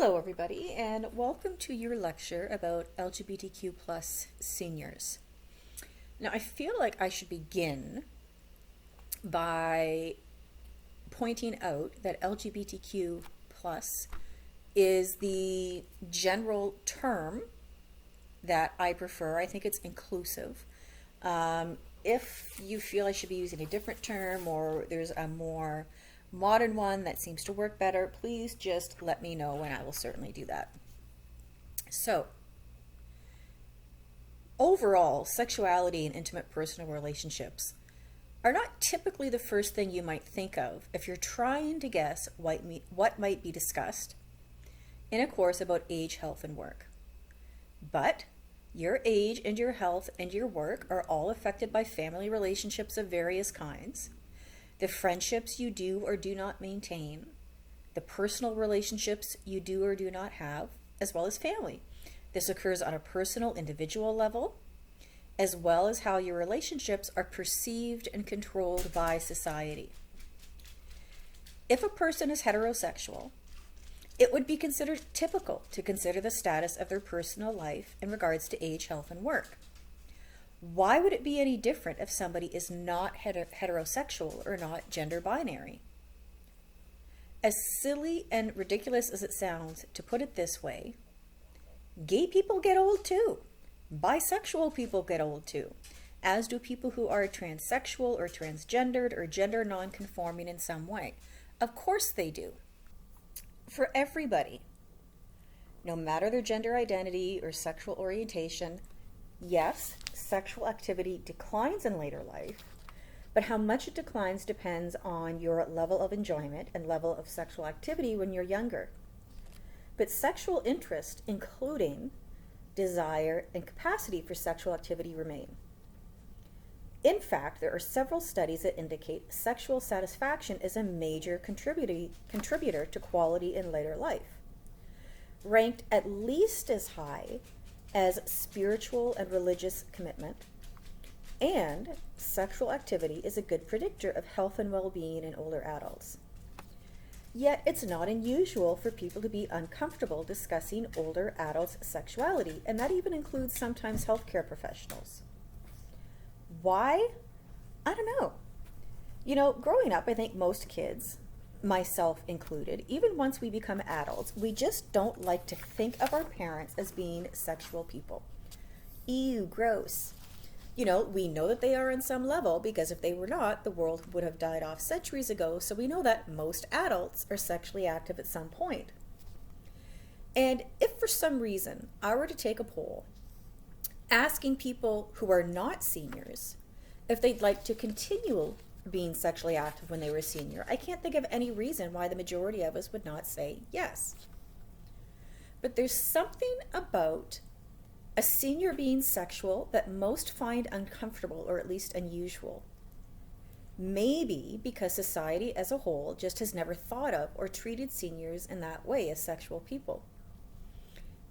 Hello, everybody, and welcome to your lecture about LGBTQ plus seniors. Now, I feel like I should begin by pointing out that LGBTQ plus is the general term that I prefer. I think it's inclusive. If you feel I should be using a different term or there's a more modern one that seems to work better, please just let me know and I will certainly do that. So, overall, sexuality and intimate personal relationships are not typically the first thing you might think of if you're trying to guess what might be discussed in a course about age, health, and work. But your age and your health and your work are all affected by family relationships of various kinds, the friendships you do or do not maintain, the personal relationships you do or do not have, as well as family. This occurs on a personal, individual level, as well as how your relationships are perceived and controlled by society. If a person is heterosexual, it would be considered typical to consider the status of their personal life in regards to age, health, and work. Why would it be any different if somebody is not heterosexual or not gender binary? As silly and ridiculous as it sounds to put it this way, gay people get old too. Bisexual people get old too, as do people who are transsexual or transgendered or gender non-conforming in some way. Of course they do. For everybody, no matter their gender identity or sexual orientation, yes, sexual activity declines in later life, but how much it declines depends on your level of enjoyment and level of sexual activity when you're younger. But sexual interest, including desire and capacity for sexual activity, remain. In fact, there are several studies that indicate sexual satisfaction is a major contributor to quality in later life, ranked at least as high as spiritual and religious commitment, and sexual activity is a good predictor of health and well-being in older adults. Yet it's not unusual for people to be uncomfortable discussing older adults' sexuality, and that even includes sometimes healthcare professionals. Why? I don't know. You know, growing up, I think most kids, myself included, even once we become adults, we just don't like to think of our parents as being sexual people. Ew, gross. You know, we know that they are on some level because if they were not, the world would have died off centuries ago, so we know that most adults are sexually active at some point. And if for some reason I were to take a poll asking people who are not seniors if they'd like to continue being sexually active when they were a senior, I can't think of any reason why the majority of us would not say yes. But there's something about a senior being sexual that most find uncomfortable or at least unusual. Maybe because society as a whole just has never thought of or treated seniors in that way as sexual people.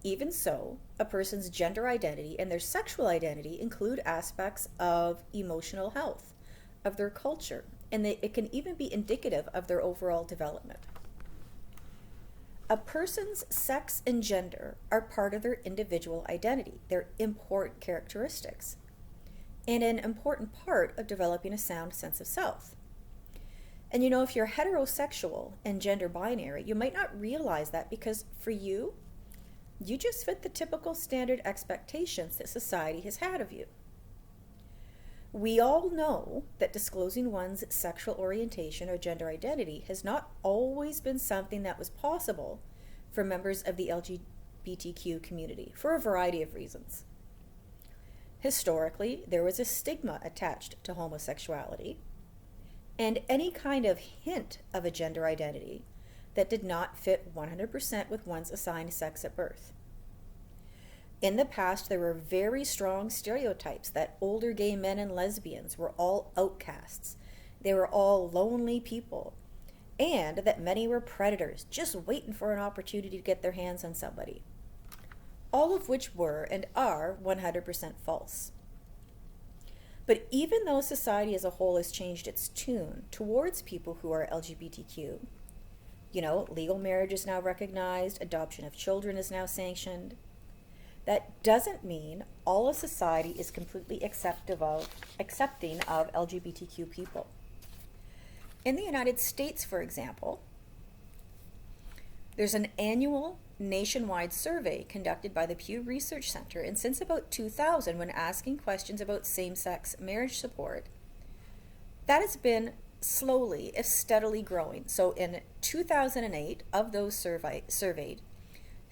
Even so, a person's gender identity and their sexual identity include aspects of emotional health, of their culture, and it can even be indicative of their overall development. A person's sex and gender are part of their individual identity. They're important characteristics, and an important part of developing a sound sense of self. And you know, if you're heterosexual and gender binary, you might not realize that because for you, you just fit the typical standard expectations that society has had of you. We all know that disclosing one's sexual orientation or gender identity has not always been something that was possible for members of the LGBTQ community for a variety of reasons. Historically, there was a stigma attached to homosexuality and any kind of hint of a gender identity that did not fit 100% with one's assigned sex at birth. In the past, there were very strong stereotypes that older gay men and lesbians were all outcasts. They were all lonely people, and that many were predators, just waiting for an opportunity to get their hands on somebody. All of which were and are 100% false. But even though society as a whole has changed its tune towards people who are LGBTQ, Legal marriage is now recognized, adoption of children is now sanctioned. That doesn't mean all of society is completely accepting of LGBTQ people. In the United States, for example, there's an annual nationwide survey conducted by the Pew Research Center, and since about 2000, when asking questions about same-sex marriage support, that has been slowly, if steadily growing. So in 2008, of those surveyed,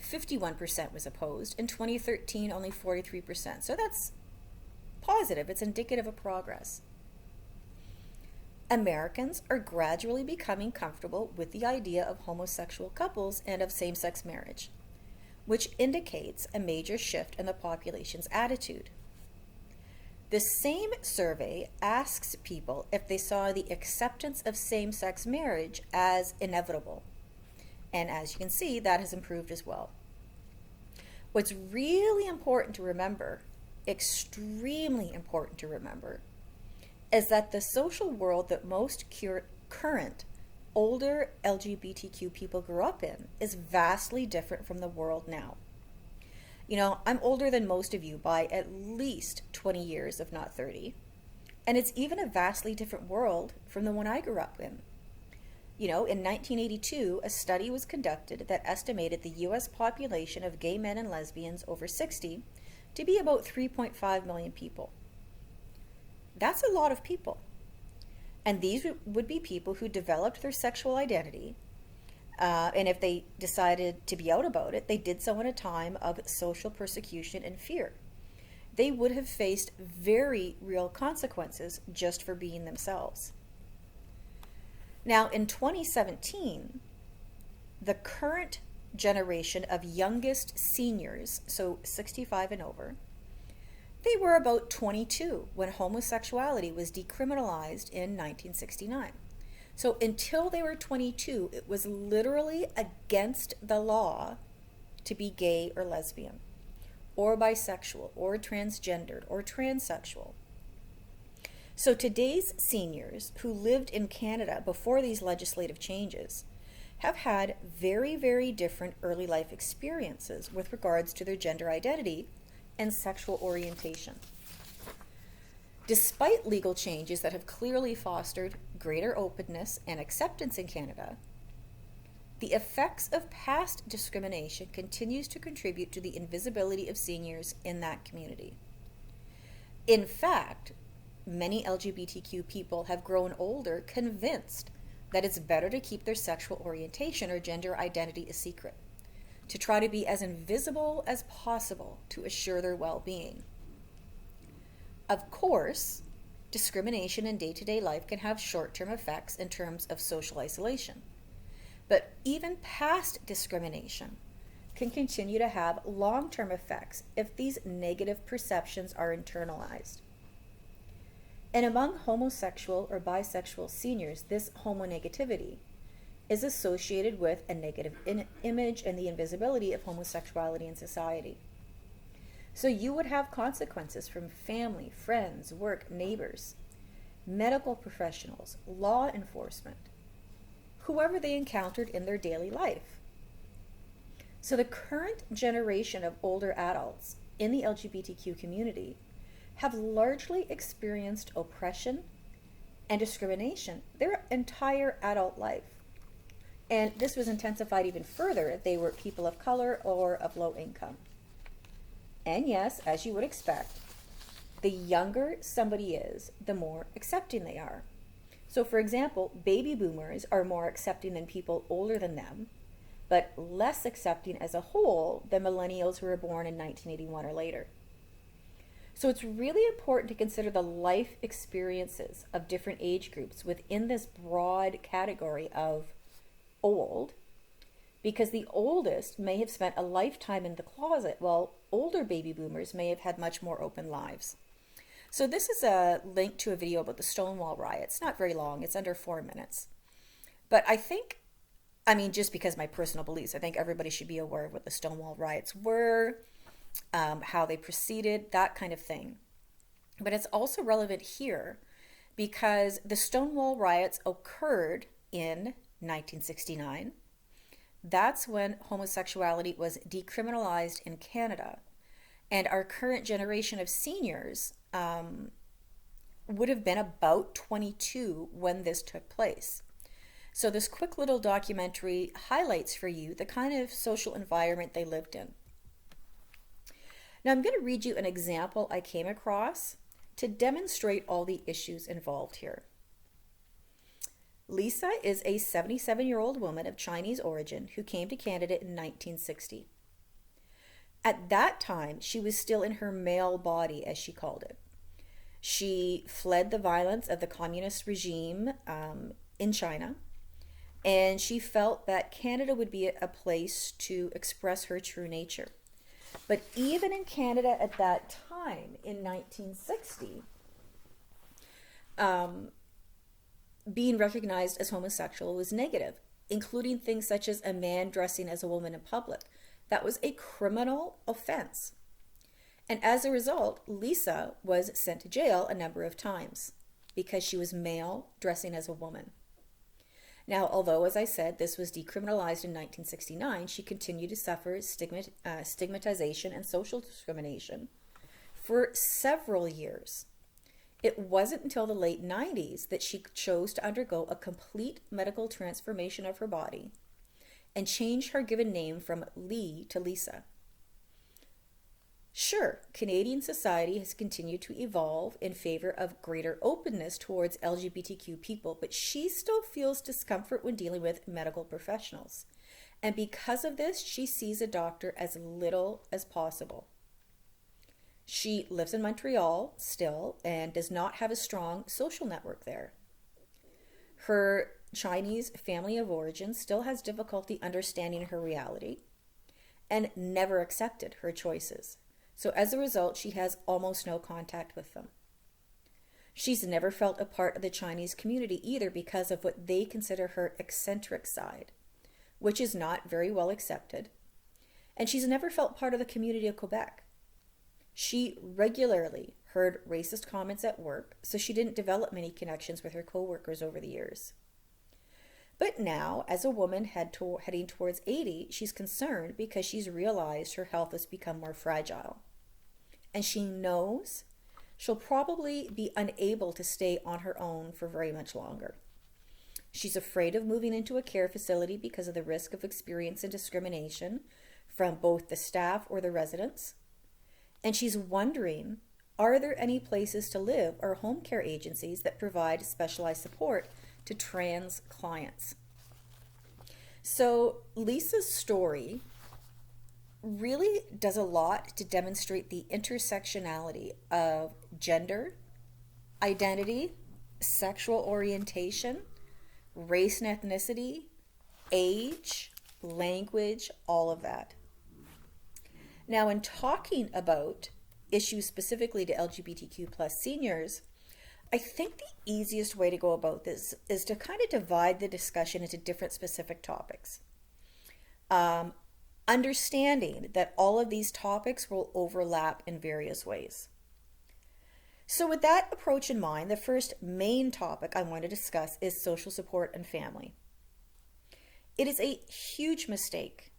51% was opposed. In 2013, only 43%. So that's positive. It's indicative of progress. Americans are gradually becoming comfortable with the idea of homosexual couples and of same-sex marriage, which indicates a major shift in the population's attitude. The same survey asks people if they saw the acceptance of same-sex marriage as inevitable. And as you can see, that has improved as well. What's really important to remember, extremely important to remember, is that the social world that most current, older LGBTQ people grew up in is vastly different from the world now. I'm older than most of you by at least 20 years, if not 30. And it's even a vastly different world from the one I grew up in. In 1982, a study was conducted that estimated the U.S. population of gay men and lesbians over 60 to be about 3.5 million people. That's a lot of people. And these would be people who developed their sexual identity, and if they decided to be out about it, they did so in a time of social persecution and fear. They would have faced very real consequences just for being themselves. Now, in 2017, the current generation of youngest seniors, so 65 and over, they were about 22 when homosexuality was decriminalized in 1969. So until they were 22, it was literally against the law to be gay or lesbian, or bisexual, or transgendered, or transsexual. So today's seniors who lived in Canada before these legislative changes have had very, very different early life experiences with regards to their gender identity and sexual orientation. Despite legal changes that have clearly fostered greater openness and acceptance in Canada, the effects of past discrimination continues to contribute to the invisibility of seniors in that community. In fact, many LGBTQ people have grown older convinced that it's better to keep their sexual orientation or gender identity a secret, to try to be as invisible as possible to assure their well-being. Of course, discrimination in day-to-day life can have short-term effects in terms of social isolation. But even past discrimination can continue to have long-term effects if these negative perceptions are internalized. And among homosexual or bisexual seniors, this homonegativity is associated with a negative image and the invisibility of homosexuality in society. So you would have consequences from family, friends, work, neighbors, medical professionals, law enforcement, whoever they encountered in their daily life. So the current generation of older adults in the LGBTQ community have largely experienced oppression and discrimination their entire adult life. And this was intensified even further if they were people of color or of low income. And yes, as you would expect, the younger somebody is, the more accepting they are. So for example, baby boomers are more accepting than people older than them, but less accepting as a whole than millennials who were born in 1981 or later. So it's really important to consider the life experiences of different age groups within this broad category of old, because the oldest may have spent a lifetime in the closet, while older baby boomers may have had much more open lives. So this is a link to a video about the Stonewall riots. Not very long, it's under 4 minutes. But just because my personal beliefs, I think everybody should be aware of what the Stonewall riots were, how they proceeded, that kind of thing. But it's also relevant here because the Stonewall riots occurred in 1969, that's when homosexuality was decriminalized in Canada. And our current generation of seniors would have been about 22 when this took place. So, this quick little documentary highlights for you the kind of social environment they lived in. Now, I'm going to read you an example I came across to demonstrate all the issues involved here. Lisa is a 77-year-old woman of Chinese origin who came to Canada in 1960. At that time, she was still in her male body, as she called it. She fled the violence of the communist regime in China, and she felt that Canada would be a place to express her true nature. But even in Canada at that time, in 1960, being recognized as homosexual was negative, including things such as a man dressing as a woman in public. That was a criminal offense. And as a result, Lisa was sent to jail a number of times because she was male dressing as a woman. Now, although, as I said, this was decriminalized in 1969, she continued to suffer stigmatization and social discrimination for several years. It wasn't until the late 90s that she chose to undergo a complete medical transformation of her body and change her given name from Lee to Lisa. Sure, Canadian society has continued to evolve in favor of greater openness towards LGBTQ people, but she still feels discomfort when dealing with medical professionals. And because of this, she sees a doctor as little as possible. She lives in Montreal still and does not have a strong social network there. Her Chinese family of origin still has difficulty understanding her reality and never accepted her choices. So as a result, she has almost no contact with them. She's never felt a part of the Chinese community either because of what they consider her eccentric side, which is not very well accepted. And she's never felt part of the community of Quebec. She regularly heard racist comments at work, so she didn't develop many connections with her coworkers over the years. But now, as a woman heading towards 80, she's concerned because she's realized her health has become more fragile. And she knows she'll probably be unable to stay on her own for very much longer. She's afraid of moving into a care facility because of the risk of experiencing discrimination from both the staff or the residents. And she's wondering, are there any places to live or home care agencies that provide specialized support to trans clients? So Lisa's story really does a lot to demonstrate the intersectionality of gender, identity, sexual orientation, race and ethnicity, age, language, all of that. Now, in talking about issues specifically to LGBTQ plus seniors, I think the easiest way to go about this is to kind of divide the discussion into different specific topics. Understanding that all of these topics will overlap in various ways. So with that approach in mind, the first main topic I want to discuss is social support and family. It is a huge mistake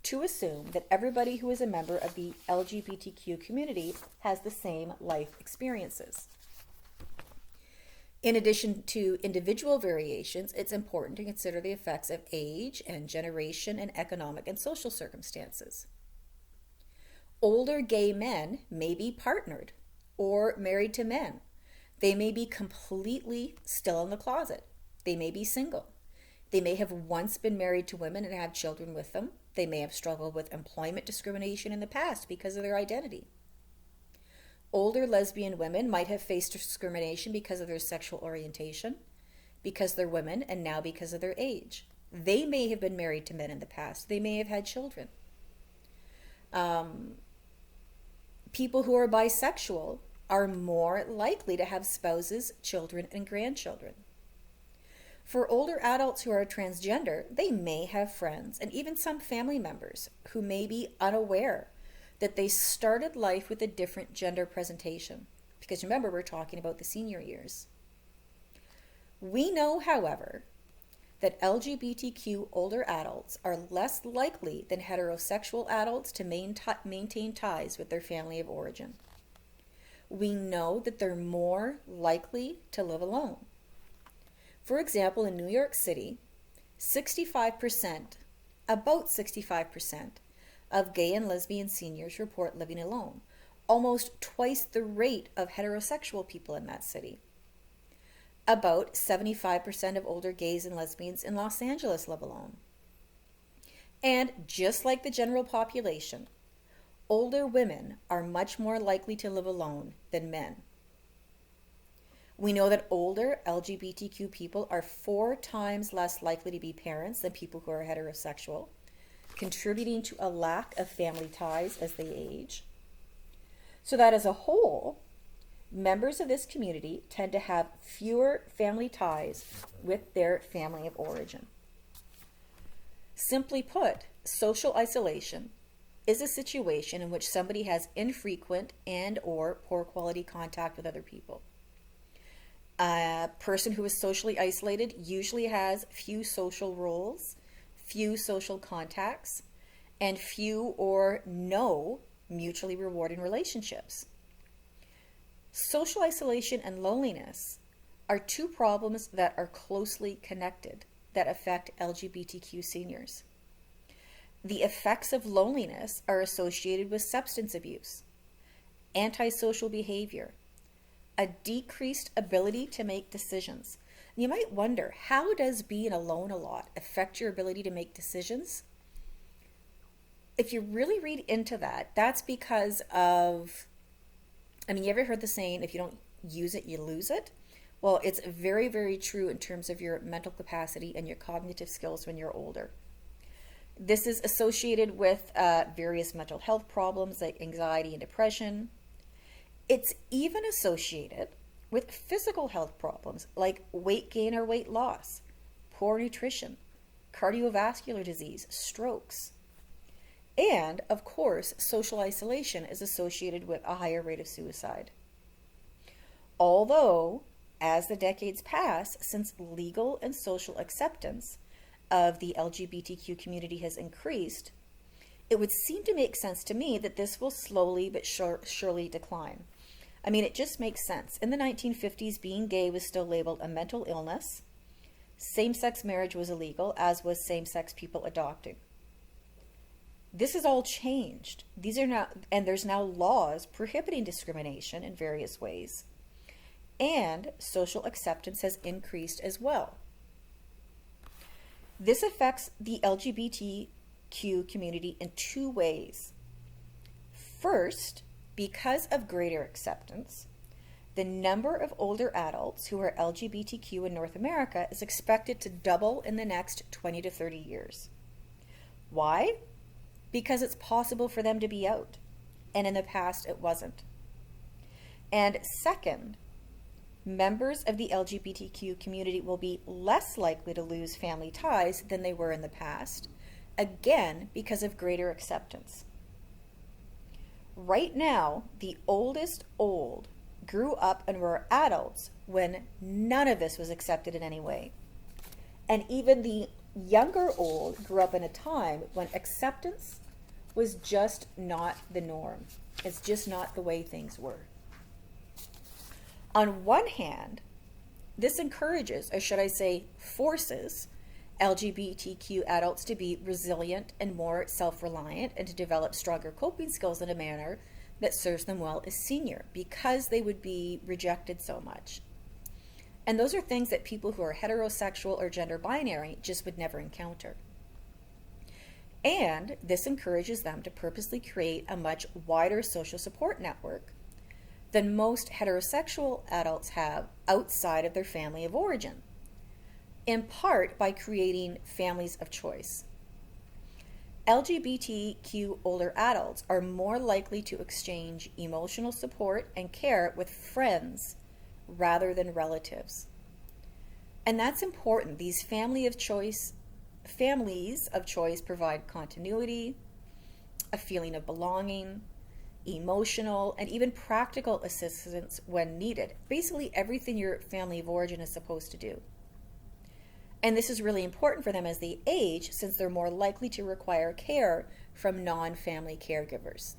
to assume that everybody who is a member of the LGBTQ community has the same life experiences. In addition to individual variations, it's important to consider the effects of age and generation and economic and social circumstances. Older gay men may be partnered or married to men. They may be completely still in the closet. They may be single. They may have once been married to women and have children with them. They may have struggled with employment discrimination in the past because of their identity. Older lesbian women might have faced discrimination because of their sexual orientation, because they're women, and now because of their age. They may have been married to men in the past. They may have had children. People who are bisexual are more likely to have spouses, children, and grandchildren. For older adults who are transgender, they may have friends and even some family members who may be unaware that they started life with a different gender presentation. Because remember, we're talking about the senior years. We know, however, that LGBTQ older adults are less likely than heterosexual adults to maintain ties with their family of origin. We know that they're more likely to live alone. For example, in New York City, 65%, about 65% of gay and lesbian seniors report living alone, almost twice the rate of heterosexual people in that city. About 75% of older gays and lesbians in Los Angeles live alone. And just like the general population, older women are much more likely to live alone than men. We know that older LGBTQ people are 4 times less likely to be parents than people who are heterosexual, contributing to a lack of family ties as they age. So that as a whole, members of this community tend to have fewer family ties with their family of origin. Simply put, social isolation is a situation in which somebody has infrequent and or poor quality contact with other people. A person who is socially isolated usually has few social roles, few social contacts, and few or no mutually rewarding relationships. Social isolation and loneliness are 2 problems that are closely connected that affect LGBTQ seniors. The effects of loneliness are associated with substance abuse, antisocial behavior, a decreased ability to make decisions. You might wonder, how does being alone a lot affect your ability to make decisions? If you really read into that, that's because of, you ever heard the saying, if you don't use it, you lose it? Well, it's very, very true in terms of your mental capacity and your cognitive skills when you're older. This is associated with various mental health problems like anxiety and depression. It's even associated with physical health problems like weight gain or weight loss, poor nutrition, cardiovascular disease, strokes. And, of course, social isolation is associated with a higher rate of suicide. Although, as the decades pass, since legal and social acceptance of the LGBTQ community has increased, it would seem to make sense to me that this will slowly but surely decline. It just makes sense. In the 1950s, being gay was still labeled a mental illness. Same-sex marriage was illegal, as was same-sex people adopting. This has all changed. There's now laws prohibiting discrimination in various ways. And social acceptance has increased as well. This affects the LGBTQ community in 2 ways. First, because of greater acceptance, the number of older adults who are LGBTQ in North America is expected to double in the next 20 to 30 years. Why? Because it's possible for them to be out, and in the past it wasn't. And second, members of the LGBTQ community will be less likely to lose family ties than they were in the past, again because of greater acceptance. Right now, the oldest old grew up and were adults when none of this was accepted in any way. And even the younger old grew up in a time when acceptance was just not the norm. It's just not the way things were. On one hand, this encourages, or should I say forces, LGBTQ adults to be resilient and more self-reliant and to develop stronger coping skills in a manner that serves them well as senior, because they would be rejected so much. And those are things that people who are heterosexual or gender binary just would never encounter. And this encourages them to purposely create a much wider social support network than most heterosexual adults have outside of their family of origin, in part by creating families of choice. LGBTQ older adults are more likely to exchange emotional support and care with friends rather than relatives. And that's important. These families of choice provide continuity, a feeling of belonging, emotional, and even practical assistance when needed. Basically everything your family of origin is supposed to do. And this is really important for them as they age, since they're more likely to require care from non-family caregivers.